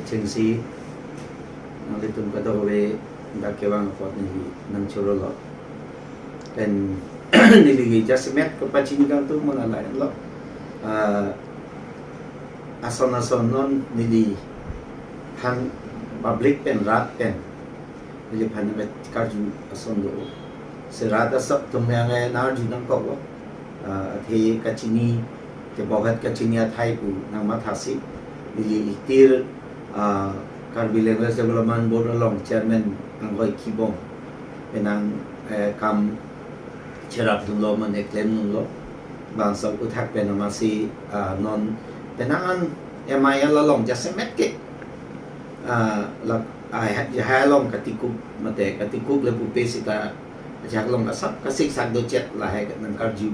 Chengsi nanti tum kata we dak kewang pot ni nang choro lo dan nili jasmet ko pacini kan tu mengalai lo ason non nili han public pen rat pen nili pan bet karju ason do serat asap tum yang na ju nang ko lo thì kacini ke bohat kacini athai pu nang mathasi nili itir Karbi Language Development Board along Chairman Angkoi Kibong penang kam cerap dulu meneklem dulu bangsa utak penamasi non penangan MIL along jasemet ke la hai long katikuk mate katikuk lepu pesita jak long asap kasik sak do chat la hai nang karju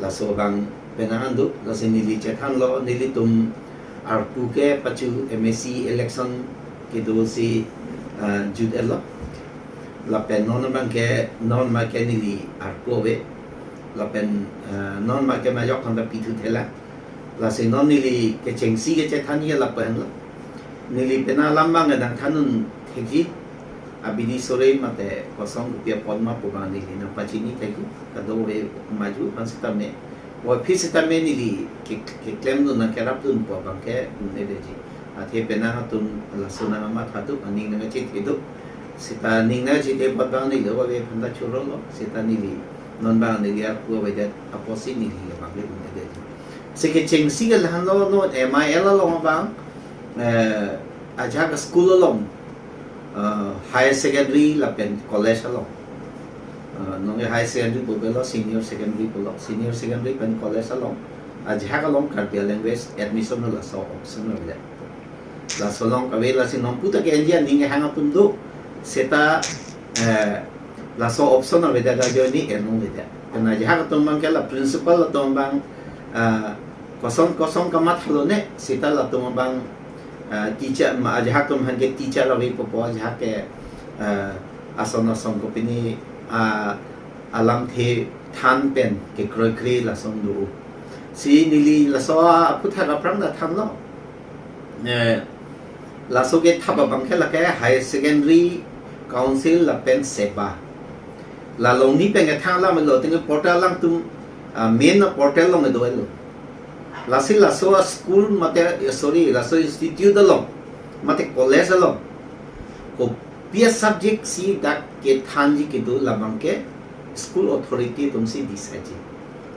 la so bang penangan do la senili chetan lo nili tum arpu ke pacu MSC election ke do si jude lo la pen non bang ke non ma ke ni arpu we la pen non ma ke ma yok kan pitu thela la se non ni ke chengsi ke che thani la pen la ni pena lambang ngadang thanun theki abidi sore mate kosong pia podma puban ni na pachini theki ka do we maju pansitame wa pisitame ni ke claim no na kerap tun po bang ke ne deji athe pena tun la sona ma thatu ani na che thidu sita ning na che te podang ni lo we phanda churo lo sita ni non bang ni ya ko we that aposi ni bang le ne deji se ke chengsi ga han lo no MIL lo bang aja school lo higher secondary la pen college lo nong high secondary bobelo senior secondary pen college lo aja ka long Karbi language admission la so option la so long ka la si non puta ke endia ning hang up do seta la so option la veda ga jo ni enong veda kana aja ka tombang ke la principal la tombang kosong ka mat lo ne seta la tombang teacher ma aja tum han ke teacher rawi popo aja ke asona song ko pini alam the than pen ke kroi la song du si nili la so putha ra prang da than lo la so ke thaba bang ke la ke high secondary council la pen seba la long ni pen ke thang la me lo ting portal lang tum main portal long do lo la so school mate la so institute along mate college along ko pia subject si dak ke thanji ke do la bang ke school authority tum si decide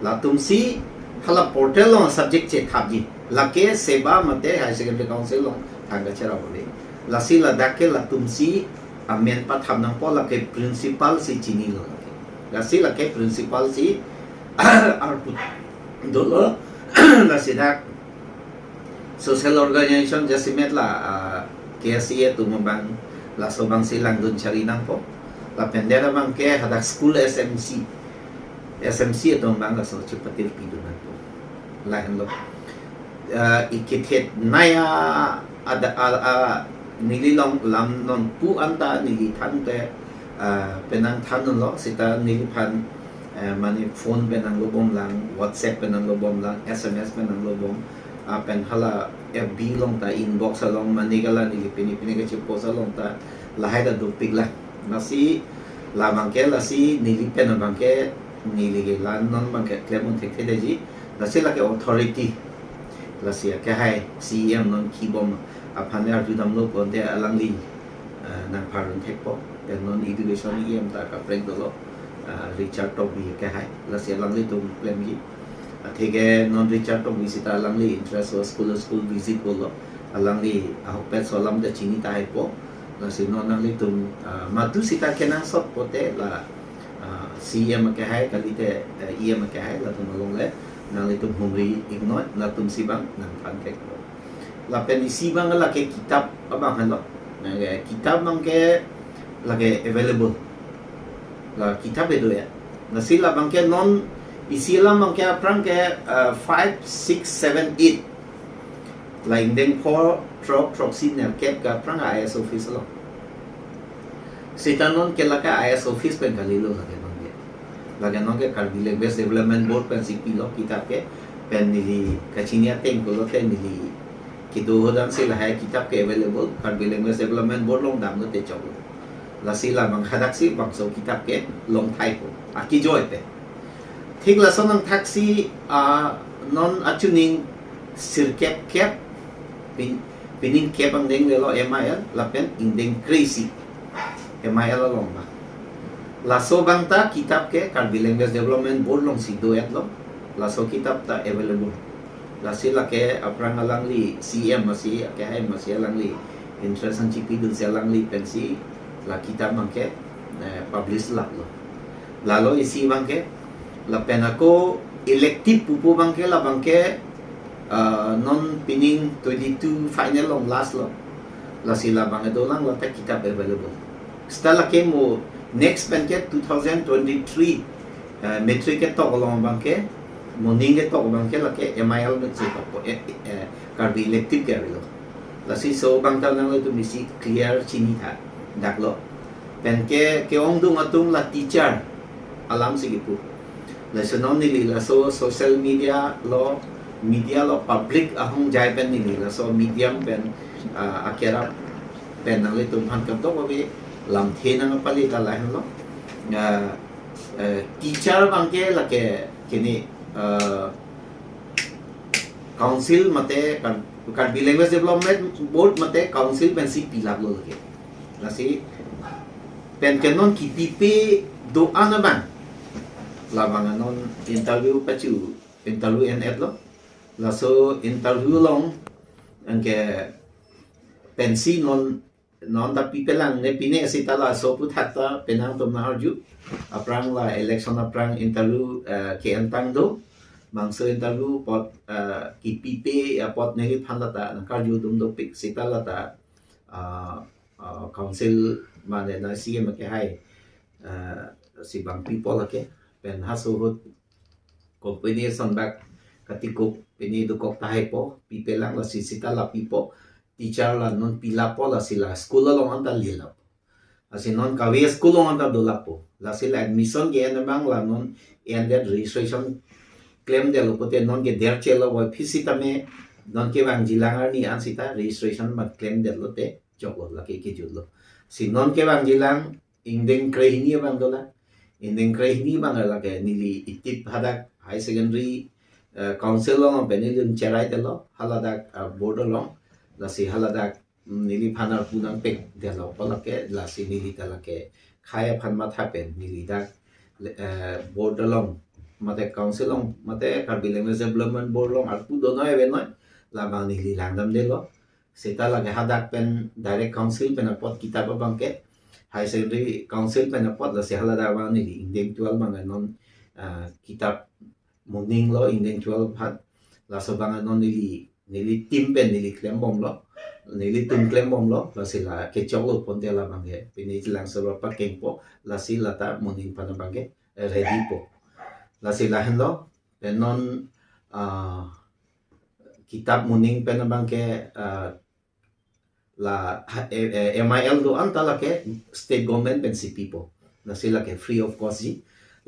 la tum si hala portal long subject che thaji la ke seba mate high secondary council long thanga chera bole la dak ke la tum si amen pa tham nang po la ke principal si chini lo la ke principal si arput do lo la sidak social organization jasimet la KSA tu mabang la so bang silang dun cari nang po la pendera bang ke hadak school SMC tu bang la so cepatil pidu nang po la lo ikithet naya ada nililong lam non pu anta nili than te penang than lo sita nili pan mani phone penang lobom lang WhatsApp penang lobom lang SMS penang lobom pen hala FB long ta inbox along mani gala ni pini ke chipo sa long ta lahai da dupik la nasi la bangke la si nili pen bangke nili ge lan non bangke klemon thek the ji la si la ke authority la si ke hai CM non kibom apane ar judam lo kon te alang li nang parun thek po pen non education em ta ka preng do lo Richard Tobi ke hai la se lang li tum plan gi thege non Richard Tobi sita lang li interest school visit ko lo alang li ahok pet solam da chini ta hai po la se non lang li tum matu sita kenang sot pote la CM ke hai kali te EM ke hai la tum long le nang li tum humri ignore la tum sibang nang pan ke la pen sibang la ke kitab abang han lo kitab mang ke la ke available la kitab itu ya nasi la bangke non isilah bangke aprang ke 5, 6, 7, 8 lain deng po trop sin yang kep ka aprang IS office lo sita non ke la ka IS office pen kali lo lagi non ke Karbi Language Development Board pen sipi lo kitab ke pen nili kacinia teng ko lo pen nili kitu hodang sila hai kitab ke available Karbi Language Development Board long dam te chok la sila mang hadak si bang so kitab ke long thai po ki joy pe thik la sonang taxi non atuning sirkep kep pinin kep ang deng lo MIL la pen ing deng crazy MIL long ba la so bang ta kitab ke Karbi Language Development Board long si do et lo la so kitab ta available la sila ke aprang alang li CM masih ke hai masih alang li interest ang chipi dun siya alang li pensi la kitab mangke publish la lo lalo isi bangke la pena ko elective pupu bangke la bangke non pining 22 final long last lo la sila bangke do lang la ta kitab available setelah ke mo next bangke 2023 metric ke to long bangke morning ke to bangke la ke MIL met si ko Karbi elective ke lo la si so bang ta nang lo tu misi clear chini tha dak lo pen ke ong dung atung la teacher alam sigipu la sonon ni la so social media lo public ahong jai pen ni la so medium pen akera pen nang le tum han kam to bi lam the nang pali ta la lo teacher bangke la ke kini council mate Karbi Language Development Board mate council pen si pilap lo lagi la si pen kenon kitipe do anaban labangan non interview pacu interview en lo la so interview long angke pensi non da pipelang ne pine sita la so putata penang to na arju aprang la election aprang interview ke antang do mangso interview pot ki pipe pot ne phanlata karju dum do pik sita la ta council mane na CM ke hai si bang people ke pen hasuhut company son back katikok pini do kok tahe po pipelang la sisita la pipo teacher la non pila po la sila school la long anta lila asin non kawe school long anta do la po la sila admission ge na bang la non ended registration claim de lo pote non ge der chelo wa fisita me non ke bang jilangar ni ansita registration ma claim de lo te jok la ke julo si non ke bang jilang ingdeng krehini bang dola indeng krehini bang la ke nili itip hadak high secondary council long benilun cherai telo haladak border long la si haladak nili phanar punang pek de lo pala ke la si nili tala ke khaya phan ma thapen nili dak border long mate council long mate Karbi Language Development Board long arpu do noi ben noi la bang nili langdam de lo seta la ke hadak pen direct council pen pot kitab bang ke high secondary council pen pot la si halada bang nili indeng 12 bang non kitab morning lo indeng 12 phat la so bang non nili tim pen nili claim bom lo nili tum claim bom lo la si la ke chok lo pon de la bang ke pini lang so pa keng po la si la ta morning pan bang ke ready po la si la hen lo pen non kitab morning pen bang ke la MIL do anta la ke state government pen si people la si la ke free of cost ji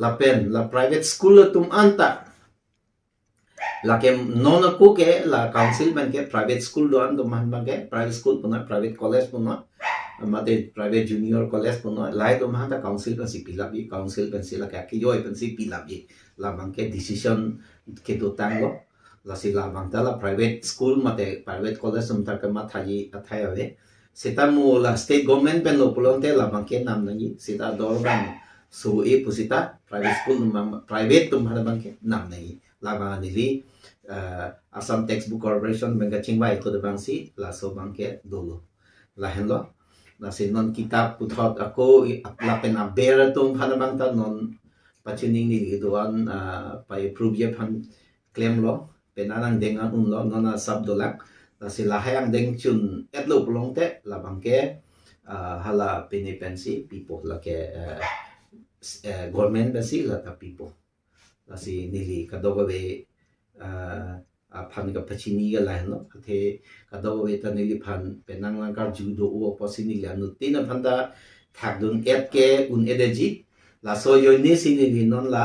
la pen la private school tum anta la ke non ko ke la council pen ke private school do an do man bang ke private school puna private college puna mate private junior college puna lai do man ta council pen si pilap bi council pen si la ke ki joy pen si pilap bi la bang ke decision ke do tang lo la si la bang ta la private school mate private college sum ta ke ma thaji athai ave sita mu la state government pen lo pulon te la bang ke nam ngi sita dor bang so e pusita private school private tum hana bang ke nam ngi la bang nili Assam Textbook Corporation bang ka chingbai ko bang si la so bang ke dolo la hen lo la si non kitab puthot ako la pen a ber tum hana bang ta non pachining ni doan pa approve ye phan claim lo penanang dengan lo nona sab dolak la si la hayang deng chun et lo plong te la bang ke hala pini pensi people la ke government pensi la ta people la si nili kadoga be phan ka pachini ga la no the kadoga be ta nili phan penang lang kar judo o posini la no tina phanda thak dun et ke un edeji la so yo ni si ni non la